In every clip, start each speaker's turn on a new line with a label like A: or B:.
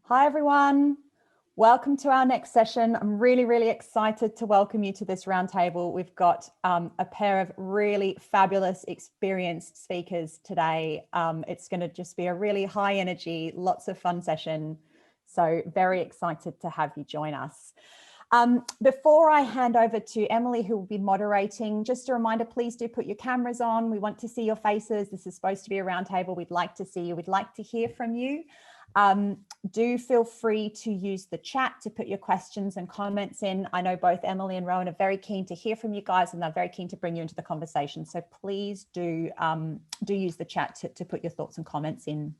A: Hi, everyone. Welcome to our next session. I'm really excited to welcome you to this roundtable. We've got a pair of really fabulous, experienced speakers today. It's going to just be a really high energy, lots of fun session. So very excited to have you join us. Before I hand over to Emily, who will be moderating, just a reminder, please do put your cameras on. We want to see your faces. This is supposed to be a roundtable. We'd like to see you. We'd like to hear from you. Do feel free to use the chat to put your questions and comments in. I know both Emily and Rohan are very keen to hear from you guys, and they're very keen to bring you into the conversation. So please do use the chat to put your thoughts and comments in.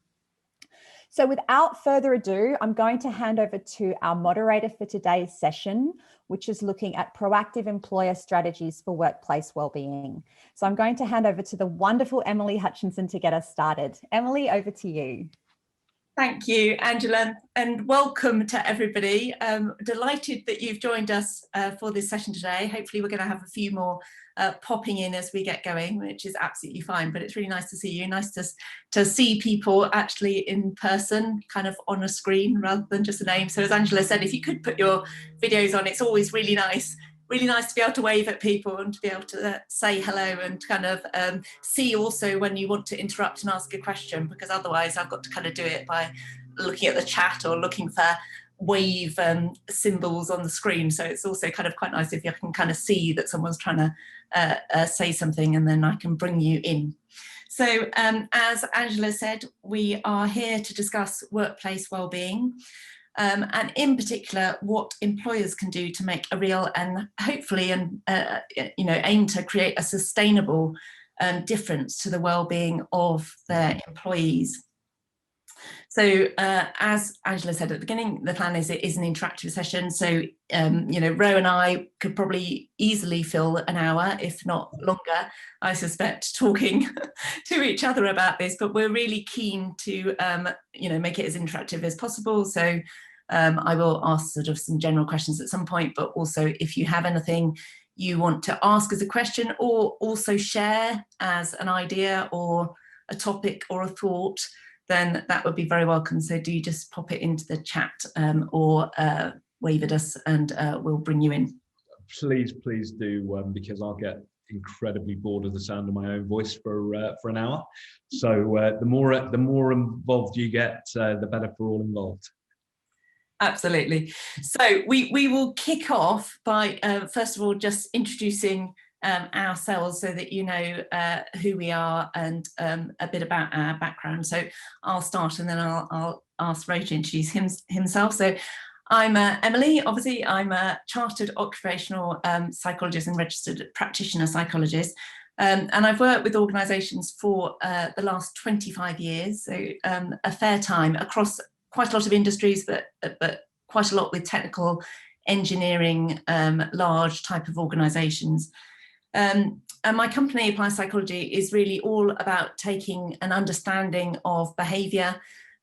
A: So without further ado, I'm going to hand over to our moderator for today's session, which is looking at proactive employer strategies for workplace wellbeing. So I'm going to hand over to the wonderful Emily Hutchinson to get us started. Emily, over to you.
B: Thank you, Angela, and welcome to everybody. Delighted that you've joined us for this session today. Hopefully we're going to have a few more popping in as we get going, which is absolutely fine, but it's really nice to see you. Nice to see people actually in person, kind of on a screen rather than just a name. So as Angela said, if you could put your videos on, it's always really nice to be able to wave at people and to be able to say hello and kind of see also when you want to interrupt and ask a question, because otherwise I've got to kind of do it by looking at the chat or looking for wave symbols on the screen. So it's also kind of quite nice if you can kind of see that someone's trying to say something, and then I can bring you in. So as Angela said, we are here to discuss workplace wellbeing. And in particular, what employers can do to make a real and hopefully aim to create a sustainable difference to the well-being of their employees. So as Angela said at the beginning, the plan is it is an interactive session. So, Ro and I could probably easily fill an hour, if not longer, I suspect, talking to each other about this, but we're really keen to, make it as interactive as possible. So I will ask sort of some general questions at some point, but also if you have anything you want to ask as a question or also share as an idea or a topic or a thought, then that would be very welcome. So do just pop it into the chat or wave at us, and we'll bring you in.
C: Please do, because I'll get incredibly bored of the sound of my own voice for an hour. So the more involved you get, the better for all involved.
B: Absolutely. So we will kick off by first of all just introducing ourselves so that you know who we are and a bit about our background. So I'll start and then I'll ask Ro to introduce himself. So I'm Emily. Obviously, I'm a chartered occupational psychologist and registered practitioner psychologist. And I've worked with organisations for the last 25 years, so a fair time across quite a lot of industries, but quite a lot with technical engineering, large type of organisations. And my company, Apply Psychology, is really all about taking an understanding of behaviour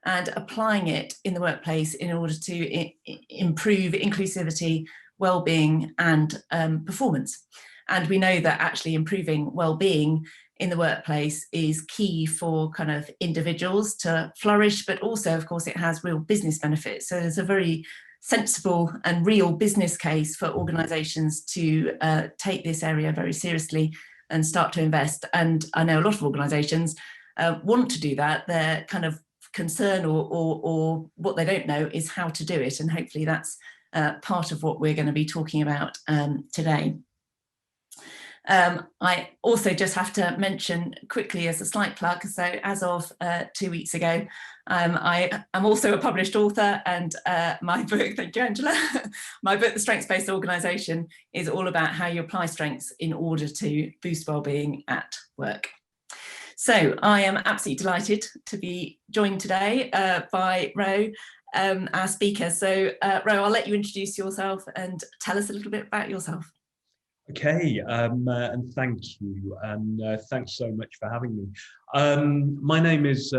B: and applying it in the workplace in order to improve inclusivity, well-being and performance. And we know that actually improving well-being in the workplace is key for kind of individuals to flourish, but also, of course, it has real business benefits. So there's a very sensible and real business case for organisations to take this area very seriously and start to invest. And I know a lot of organisations want to do that. Their kind of concern or what they don't know is how to do it. And hopefully that's part of what we're going to be talking about today. I also just have to mention quickly as a slight plug, so as of 2 weeks ago, I am also a published author, and my book, thank you Angela, my book, The Strengths-Based Organisation, is all about how you apply strengths in order to boost wellbeing at work. So I am absolutely delighted to be joined today by Ro, our speaker. So Ro, I'll let you introduce yourself and tell us a little bit about yourself.
C: Okay, and thank you, and thanks so much for having me. My name is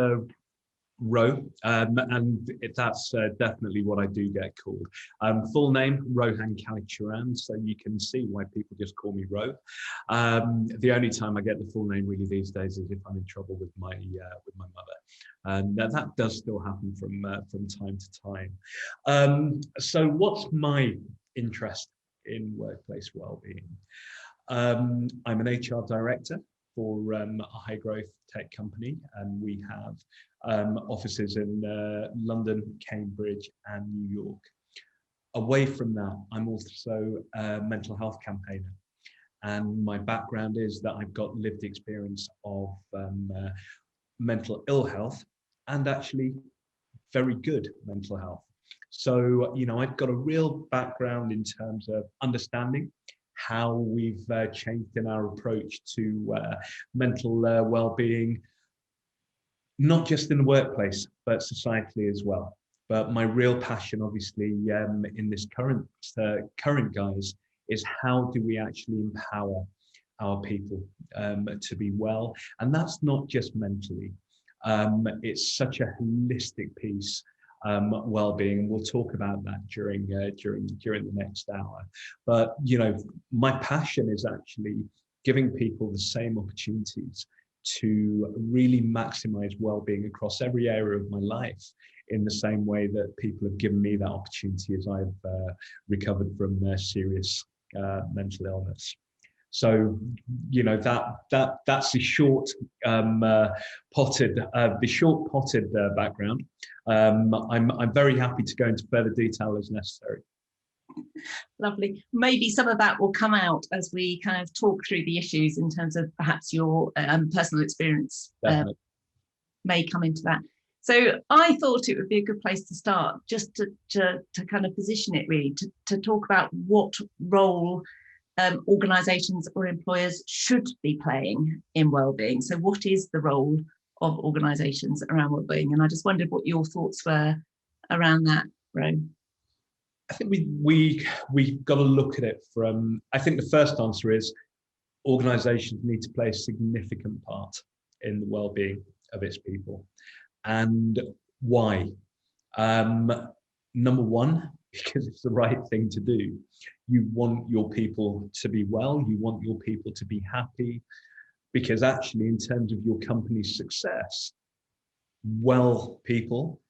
C: Ro, and that's definitely what I do get called. Full name, Rohan Kallicharan, so you can see why people just call me Ro. The only time I get the full name really these days is if I'm in trouble with my mother, and that does still happen from time to time. So what's my interest in workplace wellbeing? I'm an HR director for a high growth tech company, and we have offices in London, Cambridge, and New York. Away from that, I'm also a mental health campaigner, and my background is that I've got lived experience of mental ill health and actually very good mental health. So, I've got a real background in terms of understanding how we've changed in our approach to mental well-being, not just in the workplace, but societally as well. But my real passion, obviously, in this current guise, is how do we actually empower our people to be well, and that's not just mentally. It's such a holistic piece. Well-being, and we'll talk about that during the next hour. But my passion is actually giving people the same opportunities to really maximize well-being across every area of my life, in the same way that people have given me that opportunity as I've recovered from serious mental illness. So, that's the short potted background. I'm very happy to go into further detail as necessary.
B: Lovely. Maybe some of that will come out as we kind of talk through the issues in terms of perhaps your personal experience may come into that. So I thought it would be a good place to start, just to kind of position it really, to talk about what role organisations or employers should be playing in wellbeing. So what is the role of organisations around wellbeing? And I just wondered what your thoughts were around that, Ro.
C: I think we've got to look at it from, I think the first answer is organisations need to play a significant part in the wellbeing of its people. And why? Number one, because it's the right thing to do. You want your people to be well, you want your people to be happy, because actually in terms of your company's success, well people,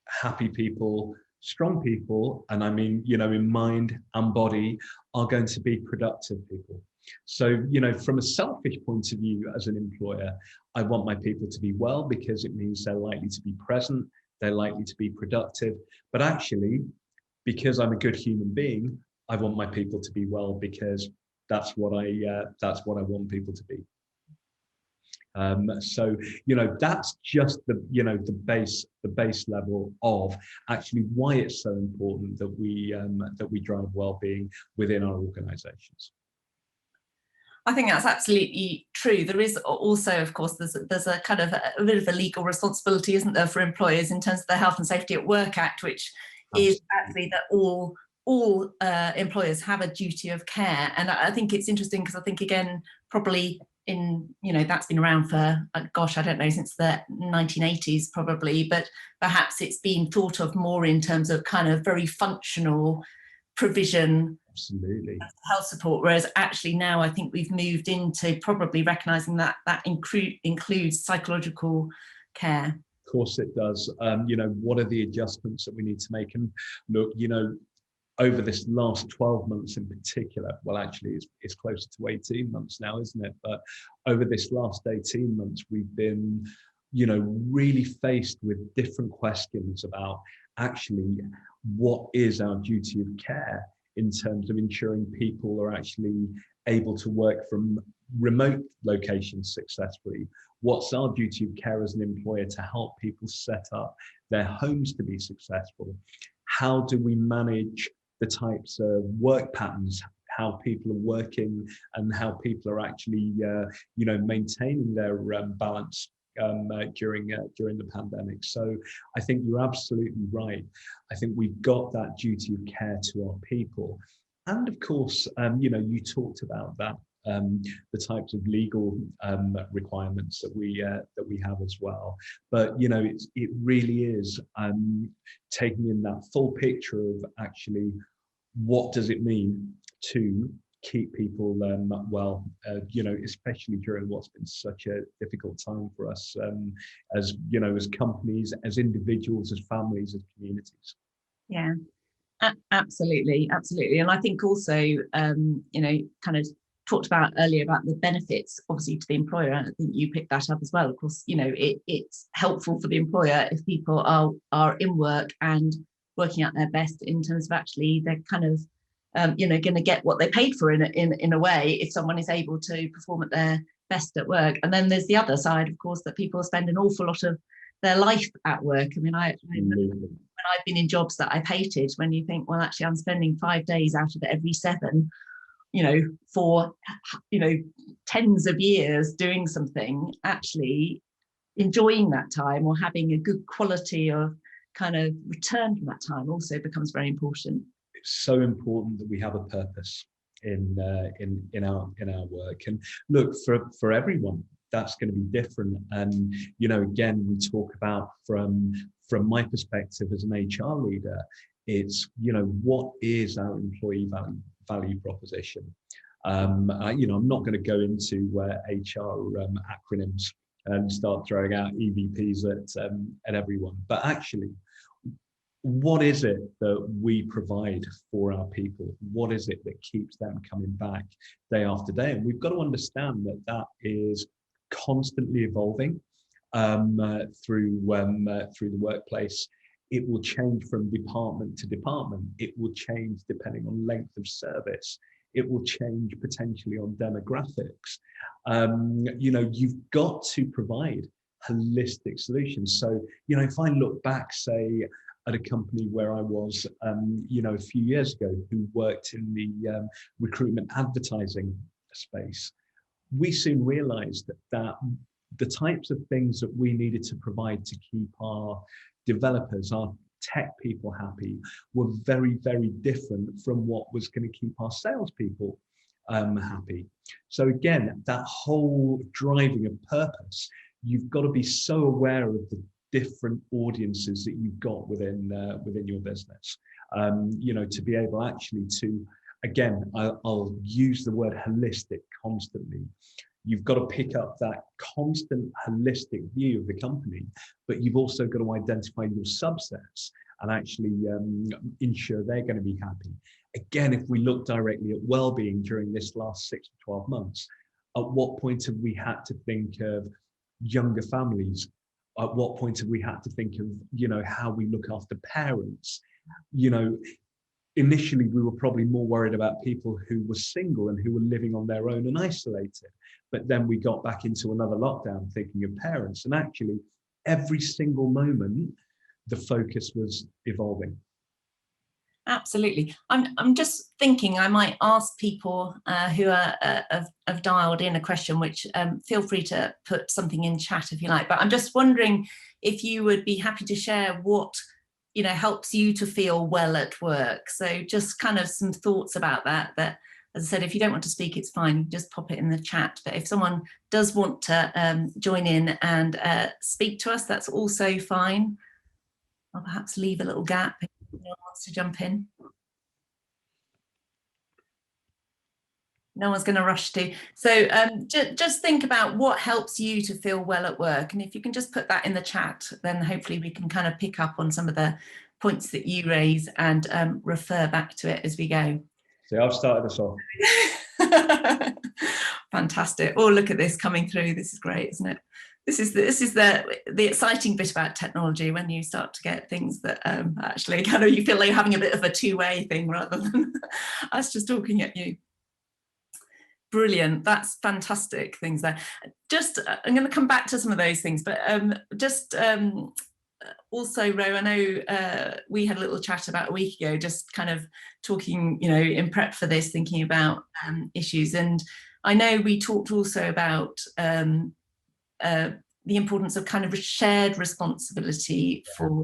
C: happy people, strong people, and I mean, in mind and body, are going to be productive people. So, from a selfish point of view as an employer, I want my people to be well because it means they're likely to be present, they're likely to be productive. But actually, because I'm a good human being, I want my people to be well because that's what I want people to be. So that's just the base level of actually why it's so important that we drive well-being within our organisations.
B: I think that's absolutely true. There is also, of course, there's a kind of a bit of a legal responsibility, isn't there, for employers in terms of the Health and Safety at Work Act, which is actually that all employers have a duty of care. And I think it's interesting because I think, again, probably that's been around for, gosh, I don't know, since the 1980s probably, but perhaps it's been thought of more in terms of kind of very functional provision.
C: Absolutely.
B: Health support, whereas actually now I think we've moved into probably recognising that includes psychological care.
C: Of course it does. What are the adjustments that we need to make? And look, over this last 12 months in particular, well, actually it's closer to 18 months now, isn't it? But over this last 18 months, we've been, really faced with different questions about actually what is our duty of care in terms of ensuring people are actually able to work from remote locations successfully. What's our duty of care as an employer to help people set up their homes to be successful? How do we manage the types of work patterns, how people are working and how people are actually, maintaining their balance during the pandemic? So I think you're absolutely right. I think we've got that duty of care to our people. And of course, you talked about that the types of legal requirements that we have as well. But it really is taking in that full picture of actually what does it mean to keep people well, especially during what's been such a difficult time for us, as companies, as individuals, as families, as communities.
D: Yeah, absolutely. And I think also, kind of talked about earlier about the benefits, obviously, to the employer. And I think you picked that up as well. Of course, it's helpful for the employer if people are in work and working out their best in terms of actually they're kind of going to get what they paid for in a way if someone is able to perform at their best at work. And then there's the other side, of course, that people spend an awful lot of their life at work. I mean, I remember when I've been in jobs that I've hated, when you think, well, actually I'm spending 5 days out of every 7, for tens of years doing something, actually enjoying that time or having a good quality of kind of return from that time also becomes very important.
C: It's so important that we have a purpose in our work. And look, for everyone, that's going to be different. And again, we talk about from my perspective as an HR leader, it's what is our employee value proposition. I'm not going to go into HR acronyms and start throwing out EVPs at everyone, but actually, what is it that we provide for our people? What is it that keeps them coming back day after day? And we've got to understand that is constantly evolving through the workplace. It will change from department to department. It will change depending on length of service. It will change potentially on demographics. You've got to provide holistic solutions. So, if I look back, say, at a company where I was, a few years ago, who worked in the recruitment advertising space, we soon realized that the types of things that we needed to provide to keep our developers, our tech people happy, were very, very different from what was going to keep our salespeople happy. So again, that whole driving of purpose, you've got to be so aware of the different audiences that you've got within your business, to be able actually to, again, I'll use the word holistic constantly. You've got to pick up that constant holistic view of the company, but you've also got to identify your subsets and actually ensure they're going to be happy. Again, if we look directly at well-being during this last 6 to 12 months, at what point have we had to think of younger families? At what point have we had to think of, how we look after parents? Initially, we were probably more worried about people who were single and who were living on their own and isolated. But then we got back into another lockdown thinking of parents. And actually, every single moment, the focus was evolving.
D: Absolutely. I'm just thinking I might ask people who have dialed in a question, which feel free to put something in chat if you like. But I'm just wondering if you would be happy to share what helps you to feel well at work. So just kind of some thoughts about that. That, as I said, if you don't want to speak, it's fine. Just pop it in the chat. But if someone does want to join in and speak to us, that's also fine. I'll perhaps leave a little gap if anyone wants to jump in. No one's going to rush to. So just think about what helps you to feel well at work. And if you can just put that in the chat, then hopefully we can kind of pick up on some of the points that you raise and refer back to it as we go.
C: So I've started us off.
D: Fantastic. Oh, look at this coming through. This is great, isn't it? This is the exciting bit about technology, when you start to get things that actually kind of you feel like you're having a bit of a two-way thing rather than us just talking at you. Brilliant. That's fantastic things there. Just I'm going to come back to some of those things, but also, Ro, I know we had a little chat about a week ago, just kind of talking, in prep for this, thinking about issues. And I know we talked also about the importance of kind of shared responsibility for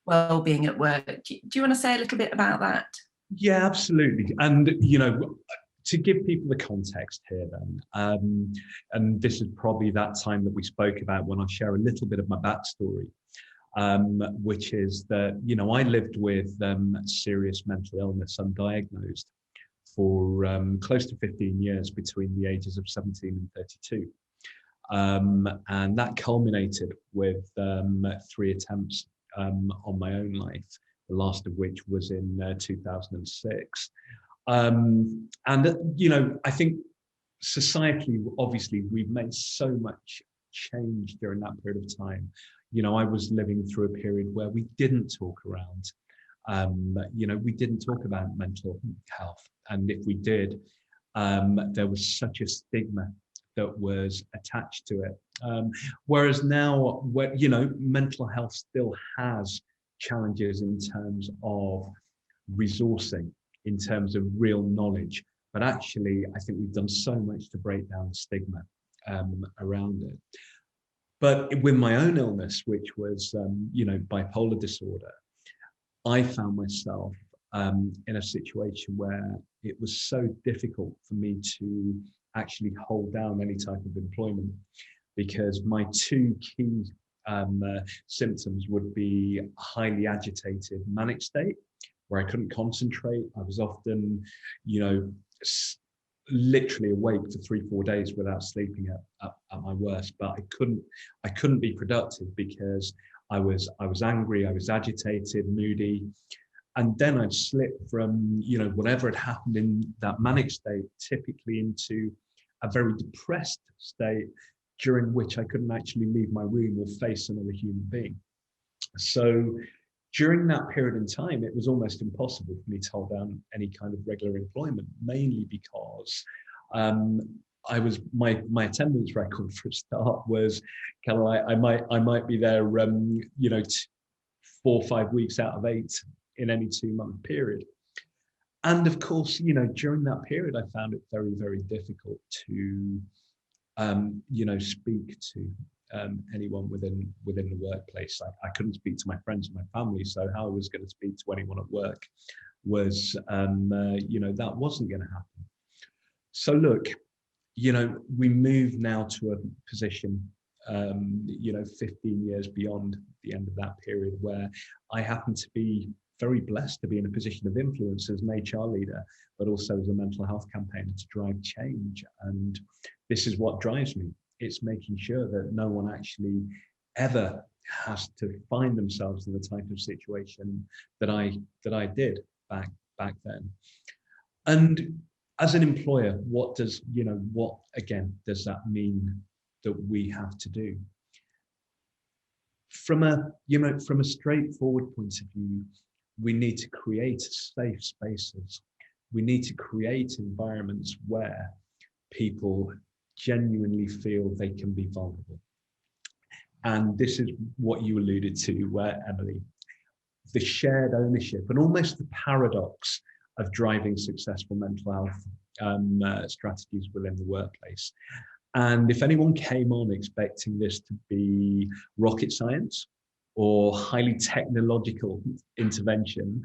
D: well-being at work. Do you want to say a little bit about that?
C: Yeah, absolutely. And, to give people the context here then, and this is probably that time that we spoke about when I share a little bit of my backstory, which is that, you know, I lived with serious mental illness undiagnosed for close to 15 years between the ages of 17 and 32. And that culminated with 3 attempts on my own life, the last of which was in 2006. And, you know, I think societally, obviously, we've made so much change during that period of time. You know, I was living through a period where we didn't talk around, you know, we didn't talk about mental health. And if we did, there was such a stigma that was attached to it. Whereas now, you know, mental health still has challenges in terms of resourcing, in terms of real knowledge. But actually, I think we've done so much to break down the stigma around it. But with my own illness, which was, you know, bipolar disorder, I found myself in a situation where it was so difficult for me to actually hold down any type of employment, because my 2 key symptoms would be a highly agitated manic state, where I couldn't concentrate. I was often, you know, literally awake for 3-4 days without sleeping at my worst. But I couldn't be productive because I was angry, I was agitated, moody. And then I'd slip from, you know, whatever had happened in that manic state, typically into a very depressed state, during which I couldn't actually leave my room or face another human being. So during that period in time, it was almost impossible for me to hold down any kind of regular employment, mainly because my attendance record for a start was kind of like I might be there, you know, 4 or 5 weeks out of 8 in any 2-month period. And of course, you know, during that period, I found it very, very difficult to, you know, speak to anyone within the workplace. I couldn't speak to my friends and my family, so how I was going to speak to anyone at work was, you know, that wasn't going to happen. So look, you know, we move now to a position, you know, 15 years beyond the end of that period, where I happen to be very blessed to be in a position of influence as an HR leader, but also as a mental health campaigner to drive change. And this is what drives me. It's making sure that no one actually ever has to find themselves in the type of situation that I did back then. And as an employer, what does, you know, what again does that mean that we have to do? From a, you know, from a straightforward point of view, we need to create safe spaces. We need to create environments where people genuinely feel they can be vulnerable. And this is what you alluded to, Emily, the shared ownership and almost the paradox of driving successful mental health strategies within the workplace. And if anyone came on expecting this to be rocket science or highly technological intervention,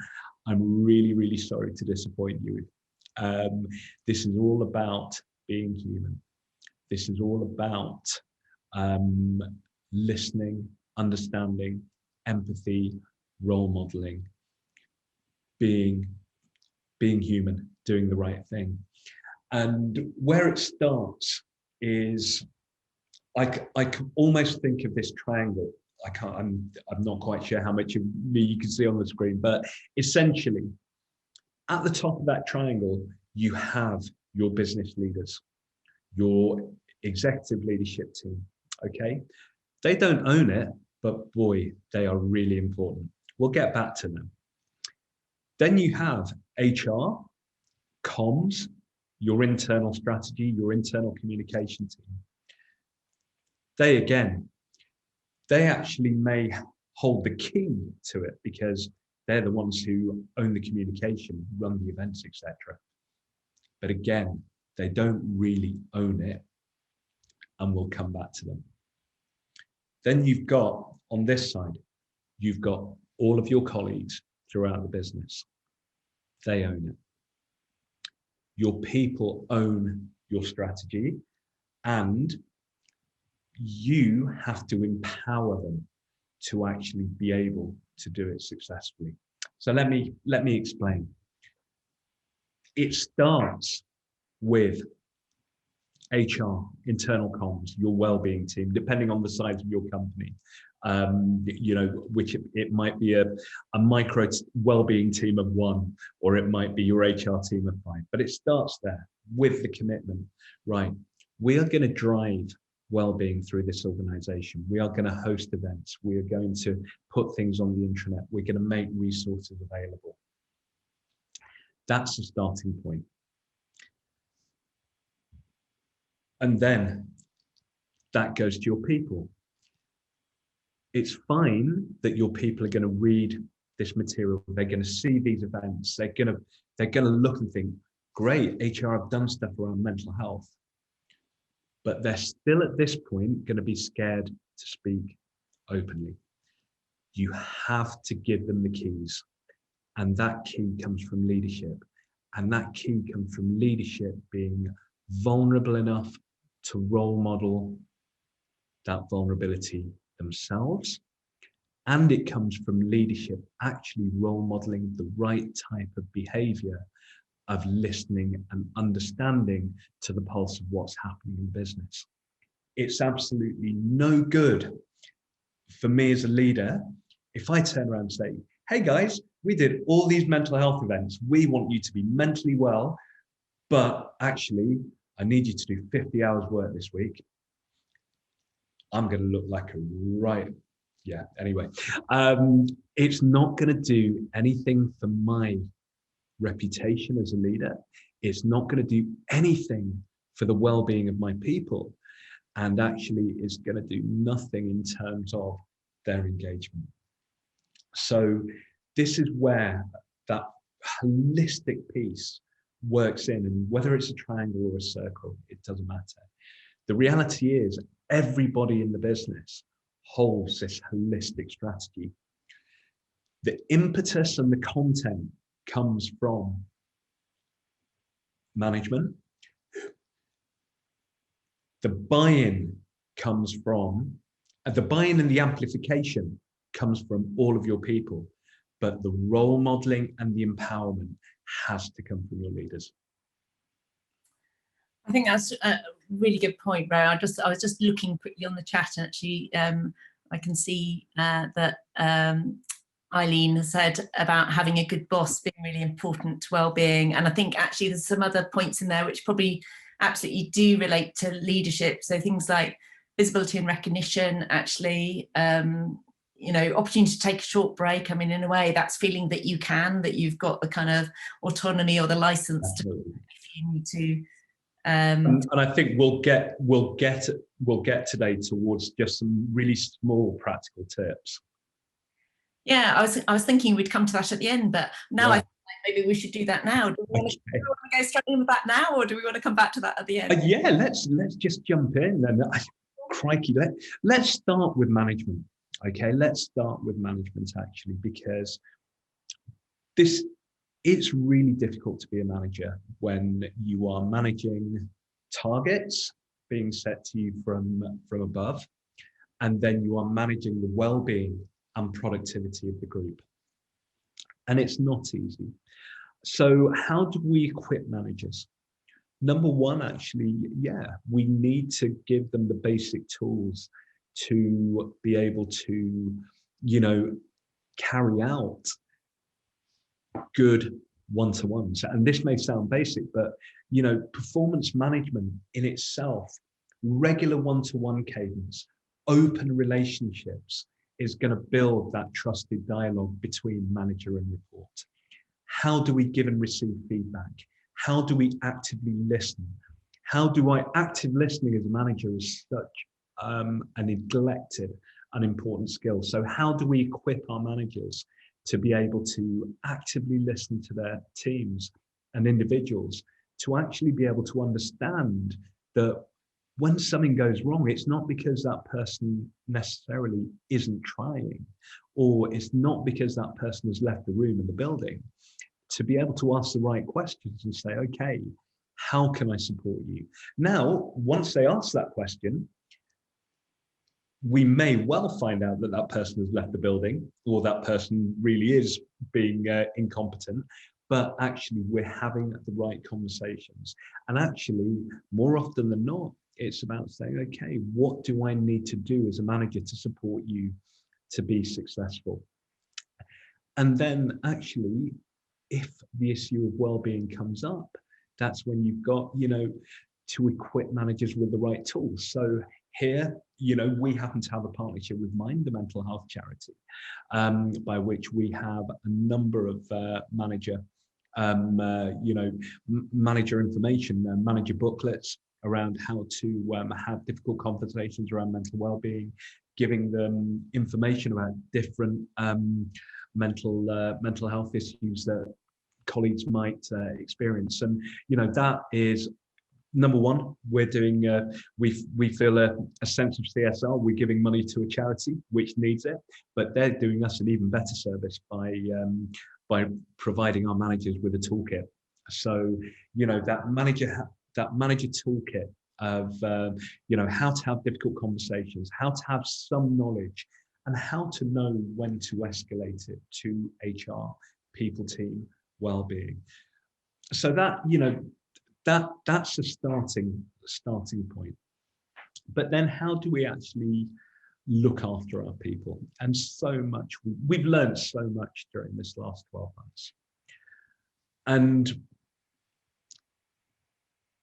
C: I'm really, really sorry to disappoint you. This is all about being human. This is all about listening, understanding, empathy, role modeling, being human, doing the right thing. And where it starts is, I can almost think of this triangle. I'm not quite sure how much of me you can see on the screen, but essentially, at the top of that triangle, you have your business leaders, your executive leadership team, okay? They don't own it, but boy, they are really important. We'll get back to them. Then you have HR, comms, your internal strategy, your internal communication team. They actually may hold the key to it because they're the ones who own the communication, run the events, etc. But again, they don't really own it, and we'll come back to them. Then you've got, on this side, you've got all of your colleagues throughout the business. They own it. Your people own your strategy, and you have to empower them to actually be able to do it successfully. So let me explain. It starts with HR, internal comms, your well-being team, depending on the size of your company. Which it might be a micro well-being team of 1, or it might be your HR team of 5. But it starts there with the commitment, right? We are going to drive well-being through this organization. We are going to host events. We are going to put things on the intranet. We're going to make resources available. That's the starting point. And then that goes to your people. It's fine that your people are going to read this material. They're going to see these events. They're going to look and think, great, HR have done stuff around mental health. But they're still at this point going to be scared to speak openly. You have to give them the keys. And that key comes from leadership. And that key comes from leadership being vulnerable enough to role model that vulnerability themselves. And it comes from leadership actually role modeling the right type of behavior of listening and understanding to the pulse of what's happening in business. It's absolutely no good for me as a leader if I turn around and say, hey guys, we did all these mental health events. We want you to be mentally well, but actually I need you to do 50 hours work this week. I'm going to look like a right, yeah, anyway. It's not going to do anything for my reputation as a leader. It's not going to do anything for the well-being of my people, and actually is going to do nothing in terms of their engagement. So this is where that holistic piece works in, and whether it's a triangle or a circle, it doesn't matter. The reality is everybody in the business holds this holistic strategy. The impetus and the content comes from management. The buy-in comes from, the buy-in and the amplification comes from all of your people, but the role modeling and the empowerment has to come from your leaders.
D: I think that's a really good point, Ray. I was just looking quickly on the chat, and actually I can see that Eileen has said about having a good boss being really important to well-being, and I think actually there's some other points in there which probably absolutely do relate to leadership. So things like visibility and recognition, actually, opportunity to take a short break. I mean, in a way, that's feeling that you've got the kind of autonomy or the license to, if you need to. And
C: I think we'll get today towards just some really small practical tips.
B: Yeah, I was thinking we'd come to that at the end, but now I think maybe we should do that now. Do we want to go straight in with that now, or do we want to come back to that at the end?
C: Yeah, let's just jump in. And crikey, let's start with management. Okay, let's start with management actually, because it's really difficult to be a manager when you are managing targets being set to you from above, and then you are managing the well-being and productivity of the group. And it's not easy. So how do we equip managers? Number one, actually, we need to give them the basic tools to be able to, carry out good one-to-ones. And this may sound basic, but, performance management in itself, regular one-to-one cadence, open relationships is going to build that trusted dialogue between manager and report. How do we give and receive feedback? How do we actively listen? Active listening as a manager is such a neglected and important skill. So how do we equip our managers to be able to actively listen to their teams and individuals, to actually be able to understand that when something goes wrong, it's not because that person necessarily isn't trying, or it's not because that person has left the room in the building. To be able to ask the right questions and say, okay, How can I support you? Now, once they ask that question, we may well find out that that person has left the building, or that person really is being incompetent, but actually we're having the right conversations. And actually, more often than not, it's about saying, okay, what do I need to do as a manager to support you to be successful? And then actually, if the issue of well-being comes up, that's when you've got, to equip managers with the right tools. So here, we happen to have a partnership with Mind, the mental health charity, by which we have a number of manager information, manager booklets around how to have difficult conversations around mental well-being, giving them information about different mental health issues that colleagues might experience. And that is number one. We're doing we feel a sense of CSR. We're giving money to a charity which needs it, but they're doing us an even better service by providing our managers with a toolkit. So that manager toolkit of how to have difficult conversations, how to have some knowledge, and how to know when to escalate it to HR, people, team, well-being. So that that's a starting point. But then how do we actually look after our people? And so much, we've learned so much during this last 12 months. And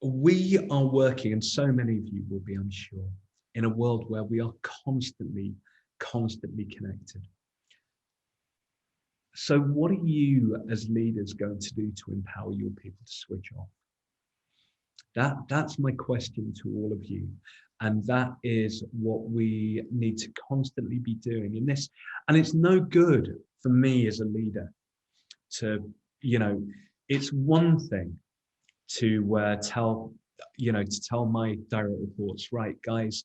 C: we are working, and so many of you will be, I'm sure, in a world where we are constantly connected. So what are you as leaders going to do to empower your people to switch off? That's my question to all of you. And that is what we need to constantly be doing in this. And it's no good for me as a leader to, it's one thing to tell my direct reports, right, guys,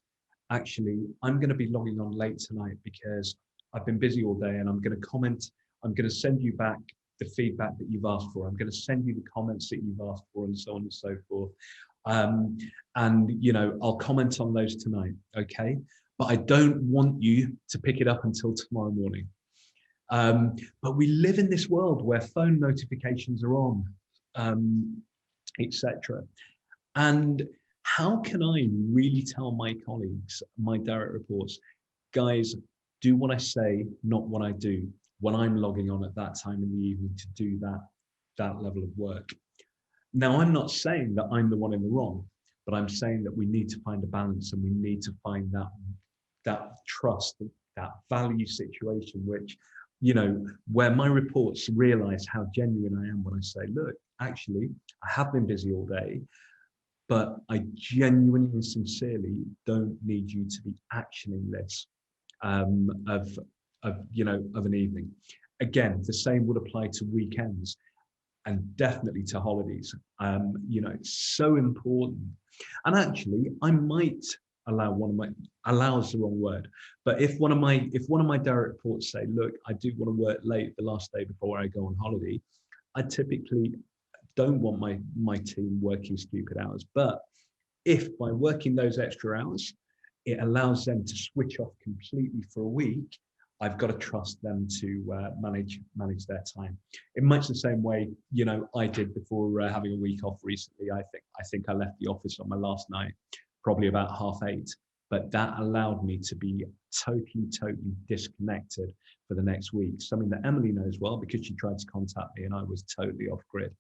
C: actually, I'm going to be logging on late tonight because I've been busy all day, and I'm going to comment. I'm going to send you back the feedback that you've asked for. I'm going to send you the comments that you've asked for, and so on and so forth. And I'll comment on those tonight, okay? But I don't want you to pick it up until tomorrow morning. But we live in this world where phone notifications are on, etc. And how can I really tell my colleagues, my direct reports, guys, do what I say, not what I do, when I'm logging on at that time in the evening to do that level of work? Now, I'm not saying that I'm the one in the wrong, but I'm saying that we need to find a balance, and we need to find that trust, that value situation, which, where my reports realize how genuine I am when I say, look, actually, I have been busy all day, but I genuinely and sincerely don't need you to be actioning this of an evening. Again, the same would apply to weekends and definitely to holidays. It's so important. And actually, I might allow allow is the wrong word, but if one of my direct reports say, look, I do want to work late the last day before I go on holiday, I typically don't want my team working stupid hours. But if by working those extra hours, it allows them to switch off completely for a week, I've got to trust them to manage their time. In much the same way, I did before having a week off recently. I think I left the office on my last night, probably about 8:30, but that allowed me to be totally disconnected for the next week. Something that Emily knows well, because she tried to contact me and I was totally off grid.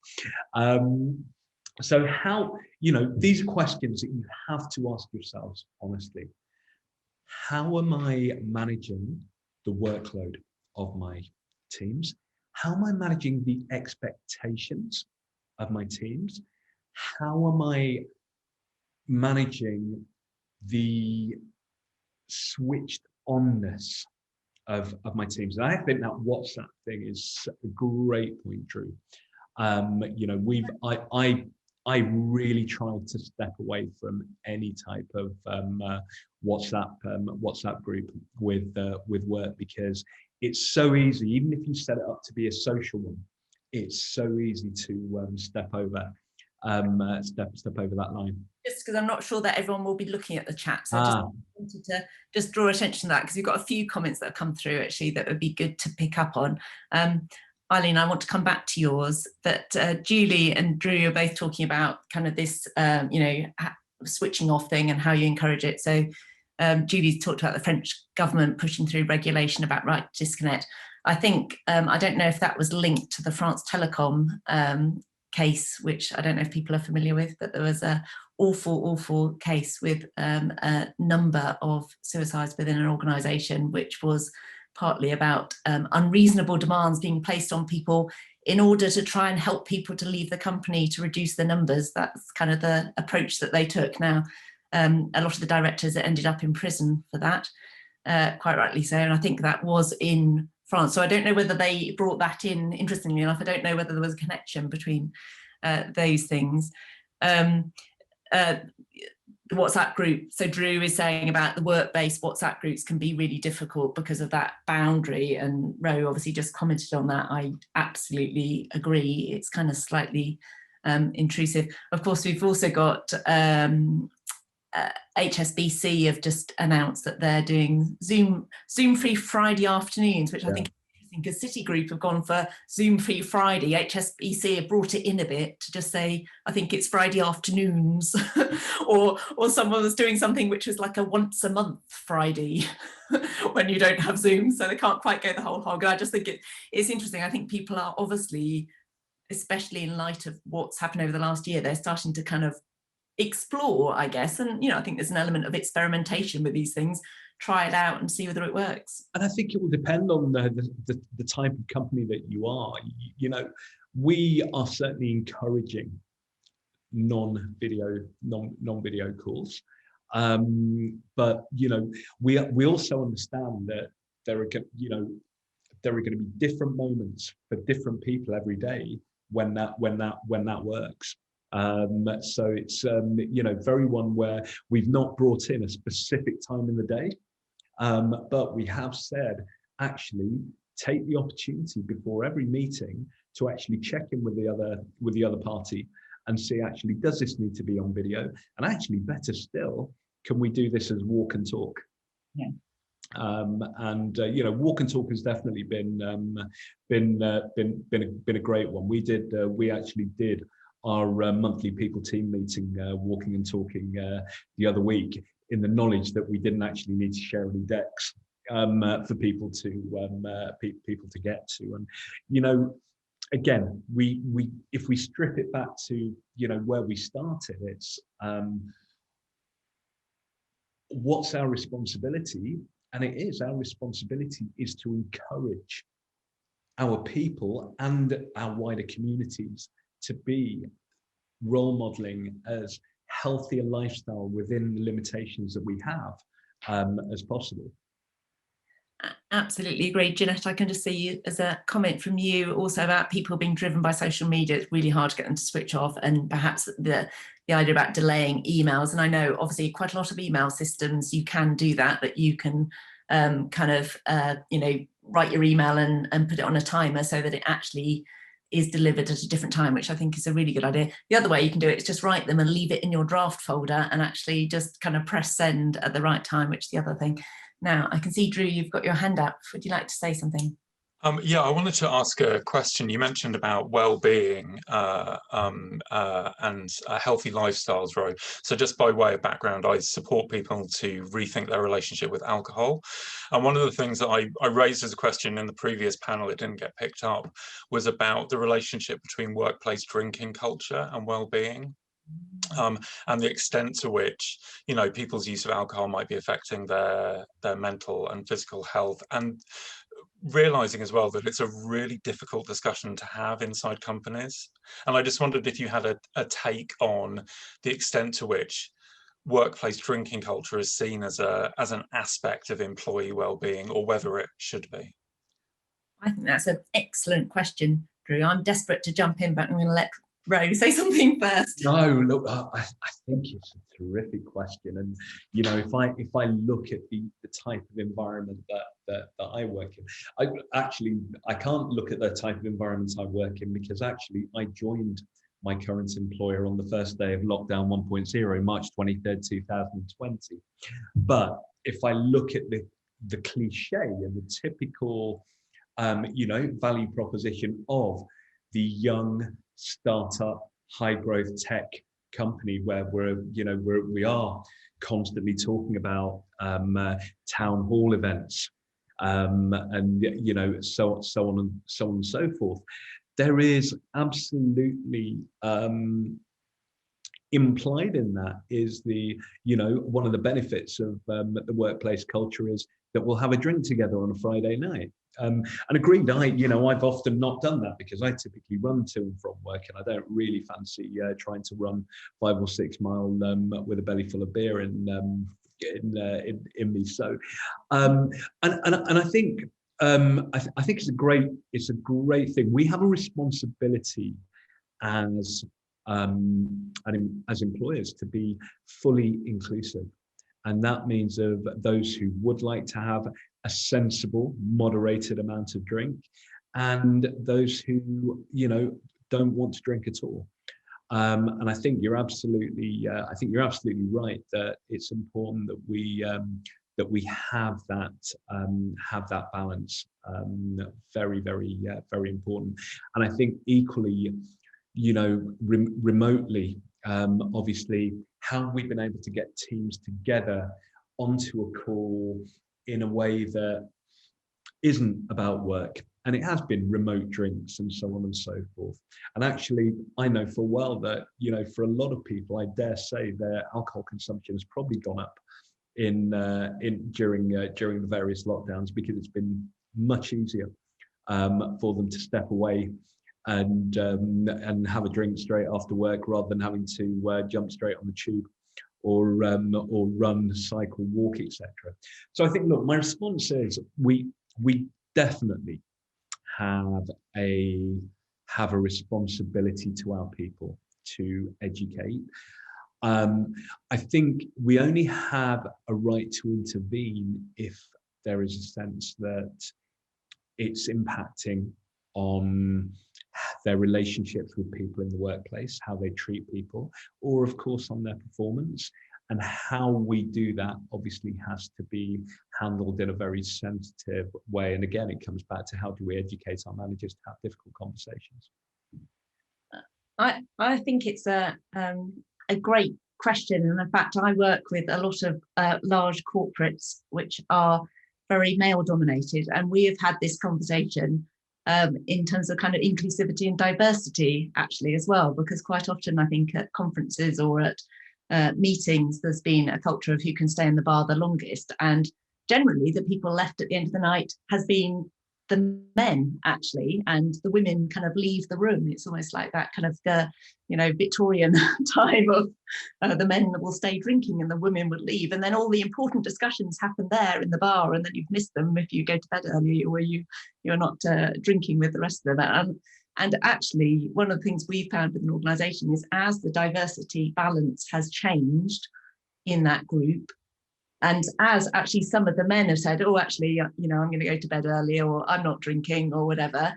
C: So how, these are questions that you have to ask yourselves honestly. How am I managing the workload of my teams? How am I managing the expectations of my teams? How am I managing the switched onness of my teams? And I think that WhatsApp thing is a great point, Drew. I really tried to step away from any type of WhatsApp group with work, because it's so easy, even if you set it up to be a social one, it's so easy to step over step over that line.
B: Just because I'm not sure that everyone will be looking at the chat, so I just wanted to just draw attention to that, because we've got a few comments that have come through actually that would be good to pick up on. Eileen, I want to come back to yours, but Julie and Drew are both talking about kind of this, switching off thing and how you encourage it. So Julie's talked about the French government pushing through regulation about right to disconnect. I think, I don't know if that was linked to the France Telecom case, which I don't know if people are familiar with, but there was a awful case with a number of suicides within an organisation, which was partly about unreasonable demands being placed on people in order to try and help people to leave the company to reduce the numbers. That's kind of the approach that they took. Now, a lot of the directors ended up in prison for that, quite rightly so, and I think that was in France. So I don't know whether they brought that in, interestingly enough. I don't know whether there was a connection between those things. The WhatsApp group, so Drew is saying about the work-based WhatsApp groups can be really difficult because of that boundary, and Ro obviously just commented on that. I absolutely agree. It's kind of slightly intrusive. Of course, we've also got HSBC have just announced that they're doing Zoom-free Friday afternoons, which I think because Citigroup have gone for Zoom-free Friday. HSBC have brought it in a bit to just say, I think it's Friday afternoons, or someone was doing something which was like a once a month Friday when you don't have Zoom, so they can't quite go the whole hog. I just think it's interesting. I think people are obviously, especially in light of what's happened over the last year, they're starting to kind of explore, I guess, and I think there's an element of experimentation with these things. Try it out and see whether it works.
C: And I think it will depend on the type of company that you are. We are certainly encouraging non-video calls, but we also understand that there are going to be different moments for different people every day when that works. So it's very one where we've not brought in a specific time in the day. But we have said, actually, take the opportunity before every meeting to actually check in with the other party and see, actually, does this need to be on video? And actually, better still, can we do this as walk and talk?
D: Yeah.
C: Walk and talk has definitely been a great one. We actually did our monthly people team meeting, walking and talking the other week, in the knowledge that we didn't actually need to share any decks for people to get to. And again, we if we strip it back to where we started, it's what's our responsibility? And it is our responsibility is to encourage our people and our wider communities to be role modeling as healthier lifestyle within the limitations that we have as possible.
B: Absolutely agree. Jeanette, I can just see you as a comment from you also about people being driven by social media. It's really hard to get them to switch off, and perhaps the idea about delaying emails. And I know obviously quite a lot of email systems, you can do that you can write your email and put it on a timer so that it actually is delivered at a different time, which I think is a really good idea. The other way you can do it is just write them and leave it in your draft folder and actually just kind of press send at the right time, which is the other thing. Now, I can see, Drew, you've got your hand up. Would you like to say something?
E: Yeah, I wanted to ask a question. You mentioned about well-being and healthy lifestyles, Ro. So just by way of background, I support people to rethink their relationship with alcohol. And one of the things that I raised as a question in the previous panel, it didn't get picked up, was about the relationship between workplace drinking culture and well-being. And the extent to which people's use of alcohol might be affecting their mental and physical health, and realizing as well that it's a really difficult discussion to have inside companies. And I just wondered if you had a take on the extent to which workplace drinking culture is seen as an aspect of employee well-being, or whether it should be.
B: I think that's an excellent question, Drew. I'm desperate to jump in, but I'm going to let Ro say something first.
C: No, look, I think it's a terrific question, and if I look at the type of environment that I work in, I can't look at the type of environments I work in, because actually I joined my current employer on the first day of lockdown 1.0, March 23rd, 2020. But if I look at the cliche and the typical, value proposition of the young startup, high growth tech company, where we are constantly talking about town hall events, and so on and so forth. There is absolutely implied in that is one of the benefits of the workplace culture is that we'll have a drink together on a Friday night. And agreed, I've often not done that because I typically run to and from work, and I don't really fancy trying to run 5 or 6 mile with a belly full of beer in me. So, and I think I think it's a great thing. We have a responsibility as employers to be fully inclusive, and that means of those who would like to have a sensible, moderated amount of drink, and those who don't want to drink at all. And I think you're absolutely right that it's important that we have that balance. Very, very, very important. And I think equally, remotely, obviously, how have we been able to get teams together onto a call in a way that isn't about work? And it has been remote drinks and so on and so forth. And actually, I know for a while that, for a lot of people, I dare say their alcohol consumption has probably gone up during the various lockdowns, because it's been much easier for them to step away and have a drink straight after work, rather than having to jump straight on the tube or run, cycle, walk, etc. So I think, look, my response is we definitely have a responsibility to our people to educate. I think we only have a right to intervene if there is a sense that it's impacting on their relationships with people in the workplace, how they treat people, or of course on their performance. And how we do that obviously has to be handled in a very sensitive way. And again, it comes back to how do we educate our managers to have difficult conversations.
D: I think it's a great question. And in fact, I work with a lot of large corporates which are very male dominated. And we have had this conversation in terms of kind of inclusivity and diversity actually as well, because quite often I think at conferences or at meetings, there's been a culture of who can stay in the bar the longest. And generally the people left at the end of the night has been the men actually, and the women kind of leave the room. It's almost like that kind of Victorian time of the men will stay drinking and the women would leave, and then all the important discussions happen there in the bar, and then you've missed them if you go to bed early or you're not drinking with the rest of them. And actually, one of the things we've found with an organisation is as the diversity balance has changed in that group, and as actually some of the men have said, oh, actually, I'm going to go to bed early, or I'm not drinking, or whatever,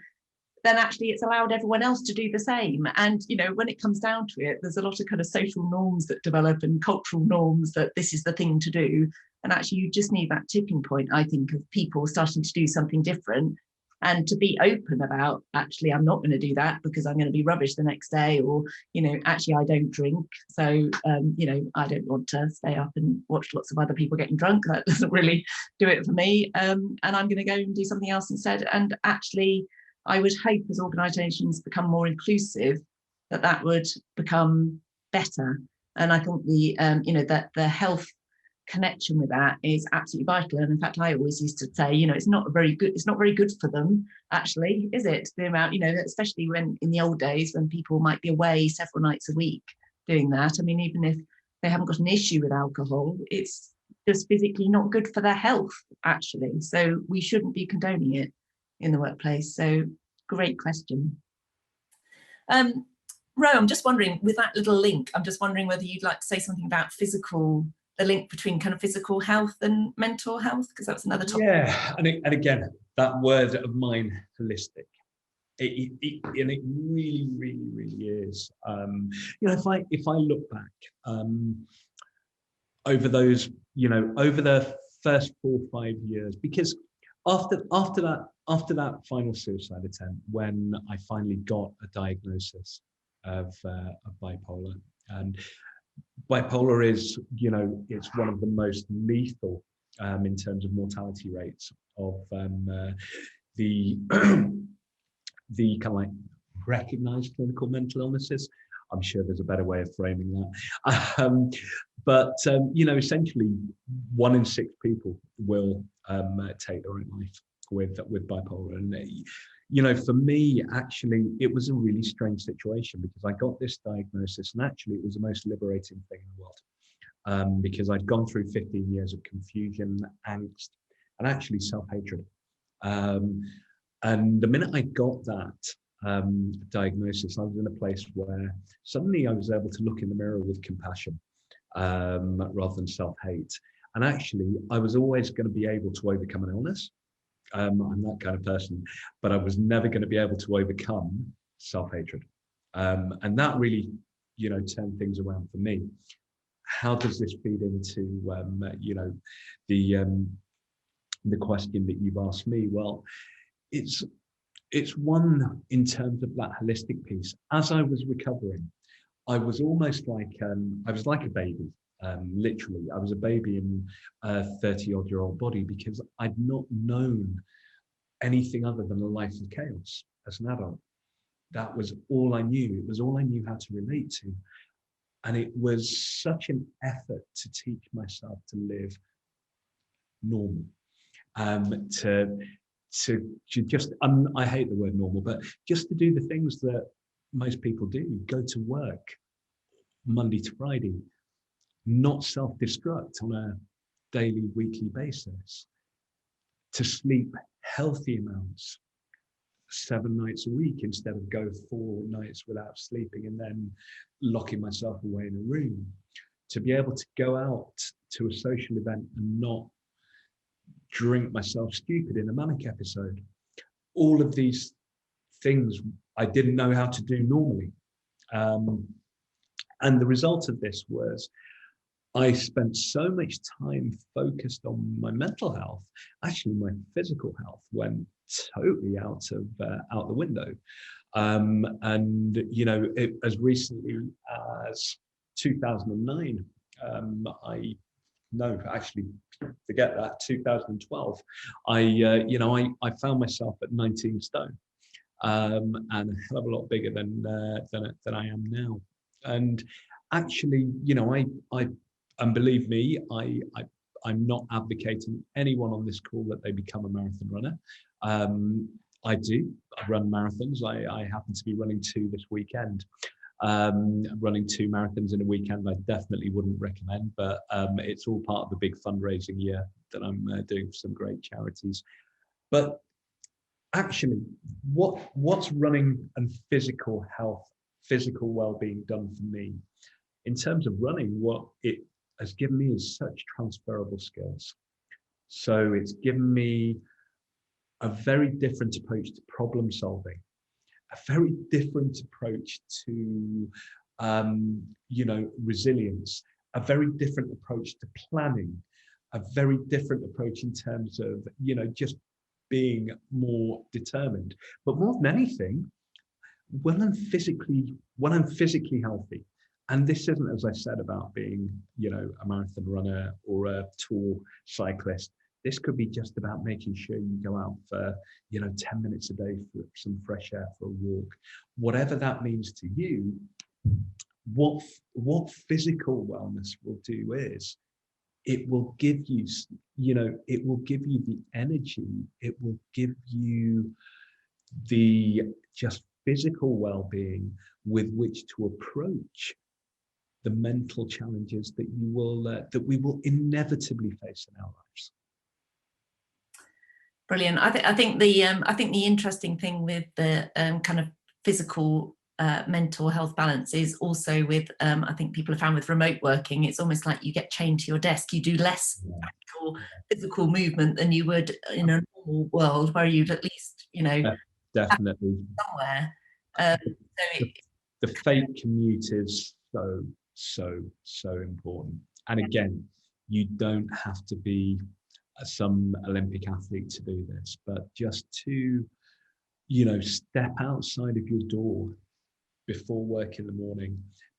D: then actually it's allowed everyone else to do the same. And, when it comes down to it, there's a lot of kind of social norms that develop and cultural norms that this is the thing to do. And actually, you just need that tipping point, I think, of people starting to do something different and to be open about, actually, I'm not going to do that because I'm going to be rubbish the next day, or, actually, I don't drink. So, I don't want to stay up and watch lots of other people getting drunk. That doesn't really do it for me. And I'm going to go and do something else instead. And actually, I would hope as organisations become more inclusive, that would become better. And I think that the health connection with that is absolutely vital. And in fact, I always used to say, it's not very good for them, actually, is it? The amount, especially when in the old days when people might be away several nights a week doing that. I mean, even if they haven't got an issue with alcohol, it's just physically not good for their health, actually. So we shouldn't be condoning it in the workplace. So great question.
B: Ro, I'm just wondering, with that little link, I'm just wondering whether you'd like to say something about the link between kind of physical health and mental health, because that was another topic.
C: Yeah, and again, that word of mine, holistic. and it really, really, really is. If I look back over those, over the first 4 or 5 years, because after that final suicide attempt, when I finally got a diagnosis of bipolar, and bipolar is, it's one of the most lethal in terms of mortality rates of the the kind of like recognized clinical mental illnesses. I'm sure there's a better way of framing that. But essentially 1 in 6 people will take their own life with bipolar. And, for me, actually, it was a really strange situation, because I got this diagnosis, and actually it was the most liberating thing in the world, because I'd gone through 15 years of confusion, angst, and actually self-hatred. And the minute I got that diagnosis, I was in a place where suddenly I was able to look in the mirror with compassion rather than self-hate. And actually, I was always going to be able to overcome an illness. I'm that kind of person, but I was never going to be able to overcome self-hatred. And that really, turned things around for me. How does this feed into, the question that you've asked me? Well, it's one in terms of that holistic piece. As I was recovering, I was almost like I was like a baby. Literally, I was a baby in a 30-odd-year-old body, because I'd not known anything other than a life of chaos as an adult. That was all I knew. It was all I knew how to relate to. And it was such an effort to teach myself to live normal, to just, I hate the word normal, but just to do the things that most people do. Go to work Monday to Friday, not self-destruct on a daily, weekly basis, to sleep healthy amounts 7 nights a week instead of go 4 nights without sleeping and then locking myself away in a room, to be able to go out to a social event and not drink myself stupid in a manic episode. All of these things I didn't know how to do normally. And the result of this was I spent so much time focused on my mental health. Actually, my physical health went totally out the window. And as recently as 2009, forget that, 2012, I found myself at 19 stone, and a hell of a lot bigger than I am now. And actually, and believe me, I'm not advocating anyone on this call that they become a marathon runner. I run marathons. I happen to be running 2 this weekend. Running 2 marathons in a weekend, I definitely wouldn't recommend, but it's all part of the big fundraising year that I'm doing for some great charities. But actually, what's running and physical health, physical well-being done for me? In terms of running, what it has given me is such transferable skills. So it's given me a very different approach to problem solving, a very different approach to, resilience, a very different approach to planning, a very different approach in terms of, just being more determined. But more than anything, when I'm physically healthy, and this isn't, as I said, about being, a marathon runner or a tour cyclist. This could be just about making sure you go out for, 10 minutes a day for some fresh air, for a walk, whatever that means to you. What physical wellness will do is it will give you, it will give you the energy. It will give you the just physical well-being with which to approach the mental challenges that we will inevitably face in our lives.
B: Brilliant. I think the interesting thing with the kind of physical mental health balance is also with I think people have found with remote working, it's almost like you get chained to your desk. You do less actual physical movement than you would in a normal world where you'd at least
C: definitely.
B: somewhere.
C: The fake commute is so important. And again, you don't have to be some Olympic athlete to do this, but just to, step outside of your door before work in the morning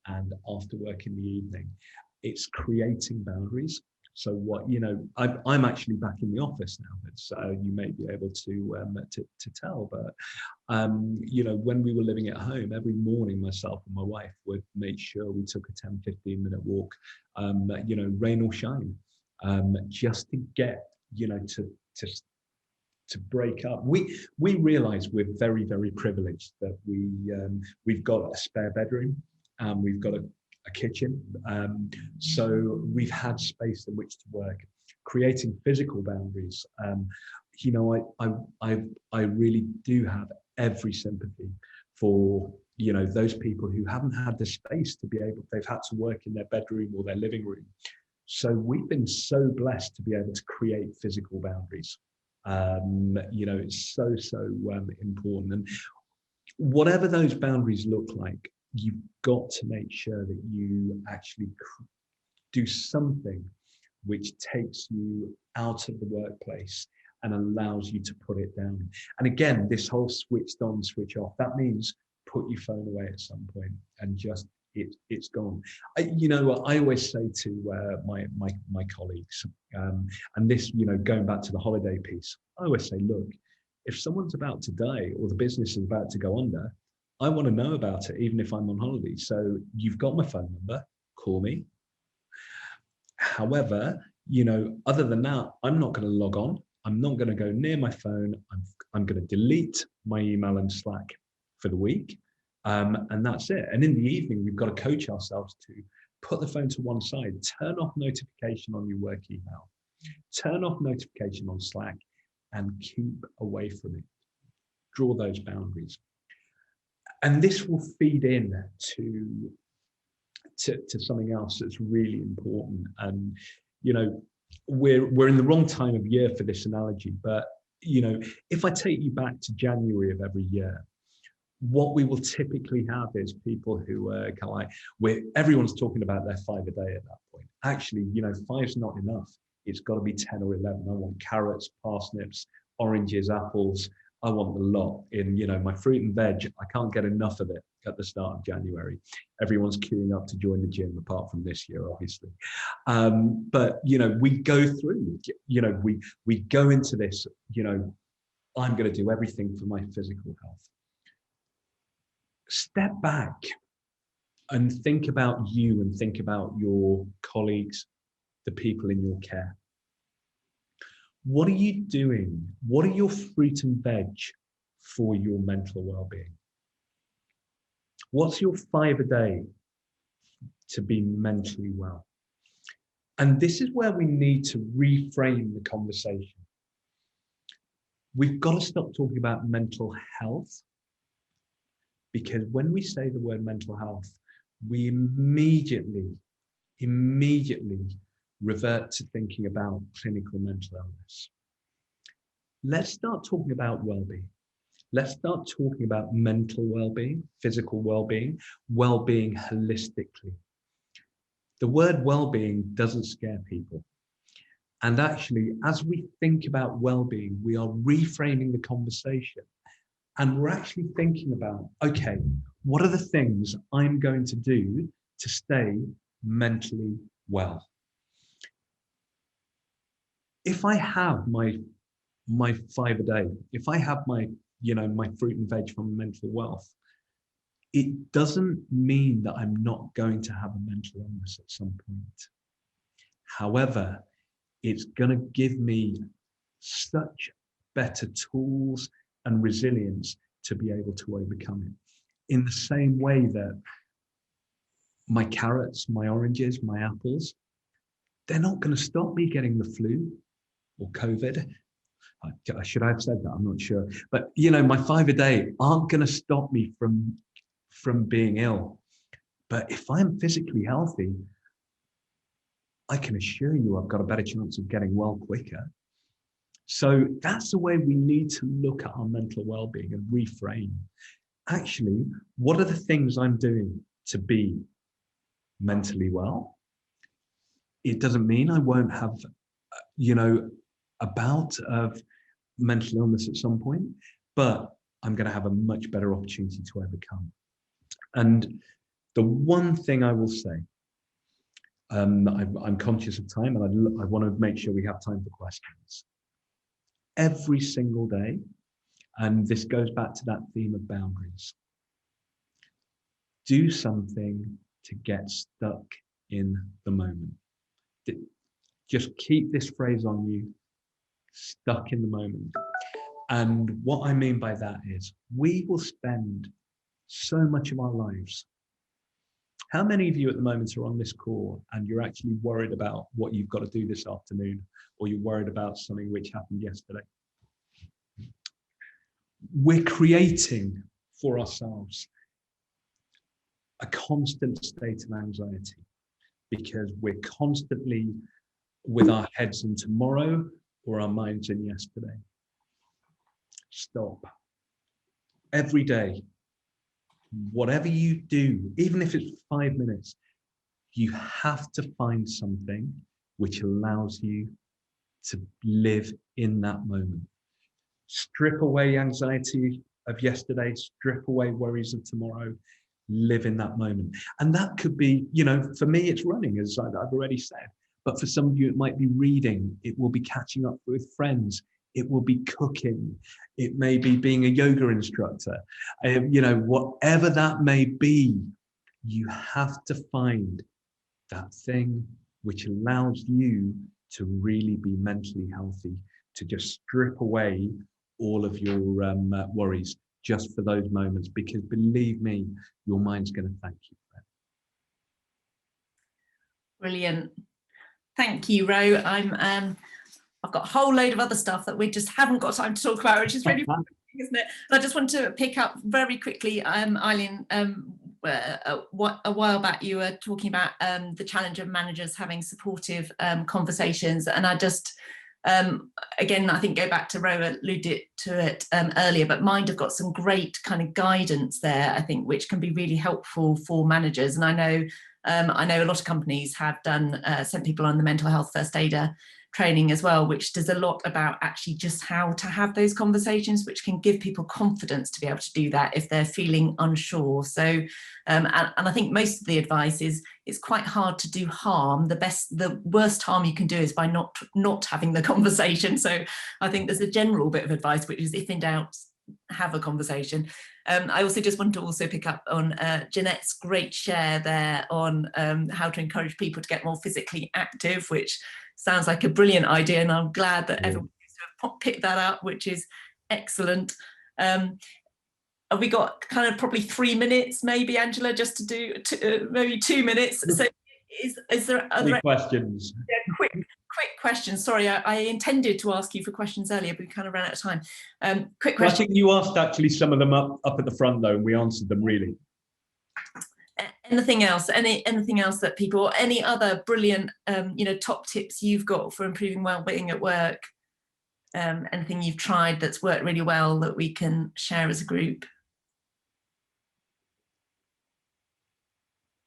C: and after work in the evening, it's creating boundaries. So I'm actually back in the office now, so you may be able to tell, but when we were living at home, every morning myself and my wife would make sure we took a 10-15 minute walk, rain or shine, just to get, to break up. We realize we're very, very privileged that we've got a spare bedroom and we've got a kitchen, so we've had space in which to work. Creating physical boundaries, I really do have every sympathy for those people who haven't had the space to be able, they've had to work in their bedroom or their living room. So we've been so blessed to be able to create physical boundaries. It's so important, and whatever those boundaries look like, you've got to make sure that you actually do something which takes you out of the workplace and allows you to put it down. And again, this whole switched on, switch off, that means put your phone away at some point and just it's gone. I always say to my colleagues, and this, going back to the holiday piece, I always say, look, if someone's about to die or the business is about to go under, I want to know about it, even if I'm on holiday. So you've got my phone number, call me. However, other than that, I'm not going to log on. I'm not going to go near my phone. I'm going to delete my email and Slack for the week. And that's it. And in the evening, we've got to coach ourselves to put the phone to one side, turn off notification on your work email, turn off notification on Slack, and keep away from it. Draw those boundaries. And this will feed in to something else that's really important. And, we're in the wrong time of year for this analogy, but, if I take you back to January of every year, what we will typically have is people who are kind of like, everyone's talking about their 5 a day at that point. Actually, 5's not enough. It's got to be 10 or 11. I want carrots, parsnips, oranges, apples. I want the lot in, my fruit and veg. I can't get enough of it at the start of January. Everyone's queuing up to join the gym, apart from this year, obviously. But, we go through, we go into this, I'm going to do everything for my physical health. Step back and think about you and think about your colleagues, the people in your care. What are you doing? What are your fruit and veg for your mental well-being? What's your 5 a day to be mentally well? And this is where we need to reframe the conversation. We've got to stop talking about mental health, because when we say the word mental health, we immediately revert to thinking about clinical mental illness. Let's start talking about well-being. Let's start talking about mental well-being, physical well-being, well-being holistically. The word well-being doesn't scare people. And actually, as we think about well-being, we are reframing the conversation. And we're actually thinking about, okay, what are the things I'm going to do to stay mentally well? If I have my 5 a day, if I have my fruit and veg from mental wealth, it doesn't mean that I'm not going to have a mental illness at some point. However, it's going to give me such better tools and resilience to be able to overcome it. In the same way that my carrots, my oranges, my apples, they're not going to stop me getting the flu or COVID. Should I have said that? I'm not sure. But, my 5 a day aren't going to stop me from being ill. But if I'm physically healthy, I can assure you I've got a better chance of getting well quicker. So that's the way we need to look at our mental well-being and reframe. Actually, what are the things I'm doing to be mentally well? It doesn't mean I won't have, a bout of mental illness at some point, but I'm going to have a much better opportunity to overcome. And the one thing I will say, I'm conscious of time, and I want to make sure we have time for questions. Every single day, and this goes back to that theme of boundaries, do something to get stuck in the moment. Just keep this phrase on you, stuck in the moment. And what I mean by that is we will spend so much of our lives. How many of you at the moment are on this call and you're actually worried about what you've got to do this afternoon, or you're worried about something which happened yesterday? We're creating for ourselves a constant state of anxiety because we're constantly with our heads in tomorrow or our minds in yesterday. Stop. Every day, whatever you do, even if it's 5 minutes, you have to find something which allows you to live in that moment. Strip away anxiety of yesterday, strip away worries of tomorrow, live in that moment. And that could be, for me, it's running, as I've already said. But for some of you, it might be reading. It will be catching up with friends. It will be cooking. It may be being a yoga instructor. Whatever that may be, you have to find that thing which allows you to really be mentally healthy, to just strip away all of your worries just for those moments, because believe me, your mind's going to thank you for it.
B: Brilliant. Thank you, Ro. I've got a whole load of other stuff that we just haven't got time to talk about, which is really fun, isn't it? And I just want to pick up very quickly, Eileen, a while back you were talking about the challenge of managers having supportive conversations, and I just again, I think go back to Ro alluded to it earlier, but Mind have got some great kind of guidance there, I think, which can be really helpful for managers. And I know a lot of companies have done sent people on the mental health first aider training as well, which does a lot about actually just how to have those conversations, which can give people confidence to be able to do that if they're feeling unsure. So and I think most of the advice is it's quite hard to do harm. The worst harm you can do is by not having the conversation. So I think there's a general bit of advice, which is if in doubt, have a conversation. I also just want to also pick up on Jeanette's great share there on how to encourage people to get more physically active, which sounds like a brilliant idea, and I'm glad that everyone seems to have picked that up, which is excellent. Have we got kind of probably 3 minutes, maybe, Angela, just to do maybe 2 minutes? So is there other
C: questions?
B: Yeah, quick questions. Sorry, I intended to ask you for questions earlier, but we kind of ran out of time. Quick question.
C: Well, I think you asked actually some of them up at the front though, and we answered them really.
B: Anything else? Anything else that people, any other brilliant, top tips you've got for improving well-being at work? Anything you've tried that's worked really well that we can share as a group?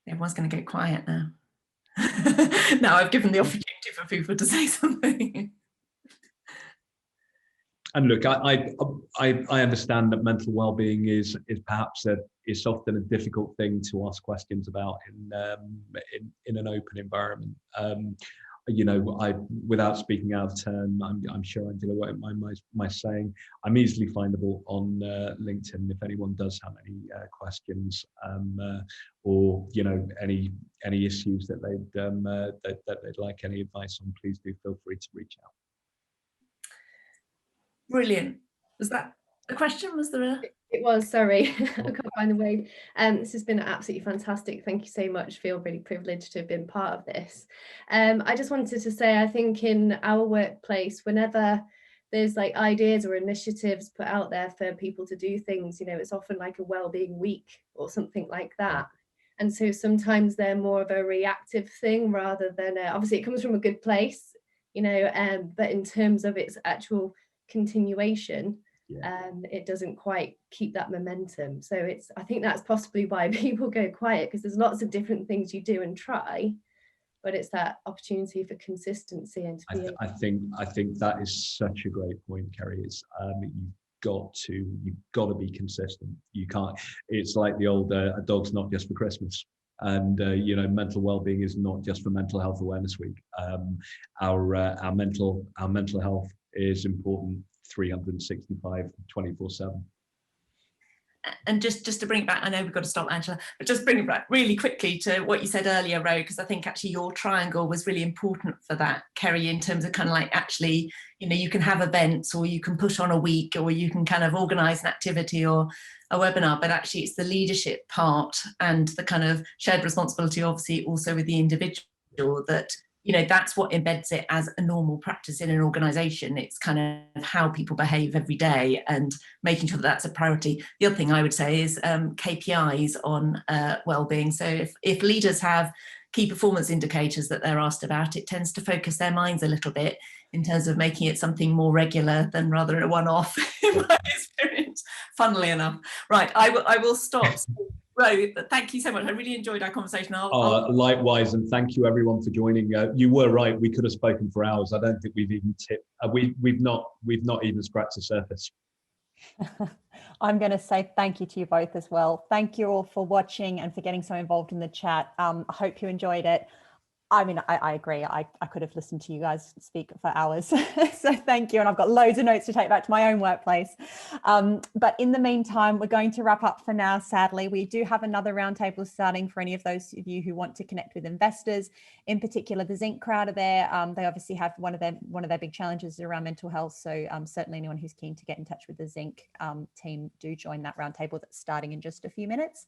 B: Everyone's going to go quiet now. Now I've given the opportunity for people to say something.
C: And look, I understand that mental well-being is perhaps it's often a difficult thing to ask questions about in an open environment. Without speaking out of turn, I'm sure Angela won't mind my saying I'm easily findable on LinkedIn if anyone does have any questions or any issues that they'd like any advice on. Please do feel free to reach out.
B: Brilliant. Was that a question? Was there a...
F: It was, sorry. I can't find the word. This has been absolutely fantastic. Thank you so much. Feel really privileged to have been part of this. I just wanted to say, I think in our workplace, whenever there's like ideas or initiatives put out there for people to do things, it's often like a wellbeing week or something like that. And so sometimes they're more of a reactive thing rather than obviously it comes from a good place. you know, but in terms of its actual continuation, it doesn't quite keep that momentum. So I think that's possibly why people go quiet, because there's lots of different things you do and try, but it's that opportunity for consistency. And
C: I think that is such a great point, Kerry. It's you've got to be consistent. You can't. It's like the old a dog's not just for Christmas. And you know, mental well-being is not just for Mental Health Awareness Week. Our mental health is important 365, 24/7.
B: And just to bring it back, I know we've got to stop, Angela, but just bring it back really quickly to what you said earlier, Ro, because I think actually your triangle was really important for that, Kerry, in terms of kind of like, actually, you know, you can have events, or you can put on a week, or you can kind of organise an activity or a webinar, but actually it's the leadership part and the kind of shared responsibility, obviously also with the individual, that, you know, that's what embeds it as a normal practice in an organisation. It's kind of how people behave every day and making sure that that's a priority. The other thing I would say is KPIs on wellbeing. So if leaders have key performance indicators that they're asked about, it tends to focus their minds a little bit in terms of making it something more regular than rather a one-off, in my experience, funnily enough. Right, I will stop. Ro, thank you so much. I really enjoyed our conversation.
C: Likewise, and thank you everyone for joining. You were right. We could have spoken for hours. I don't think we've even tipped. We've not even scratched the surface.
A: I'm going to say thank you to you both as well. Thank you all for watching and for getting so involved in the chat. I hope you enjoyed it. I mean, I agree. I could have listened to you guys speak for hours. So thank you. And I've got loads of notes to take back to my own workplace. But in the meantime, we're going to wrap up for now, sadly. We do have another roundtable starting for any of those of you who want to connect with investors. In particular, the Zinc crowd are there. They obviously have one of their big challenges around mental health. So certainly anyone who's keen to get in touch with the Zinc team, do join that roundtable that's starting in just a few minutes.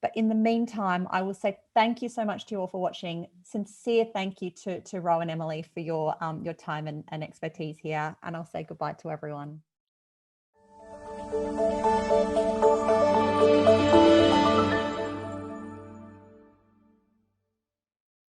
A: But in the meantime, I will say thank you so much to you all for watching. Sincere thank you to Ro and Emily for your time and expertise here. And I'll say goodbye to everyone.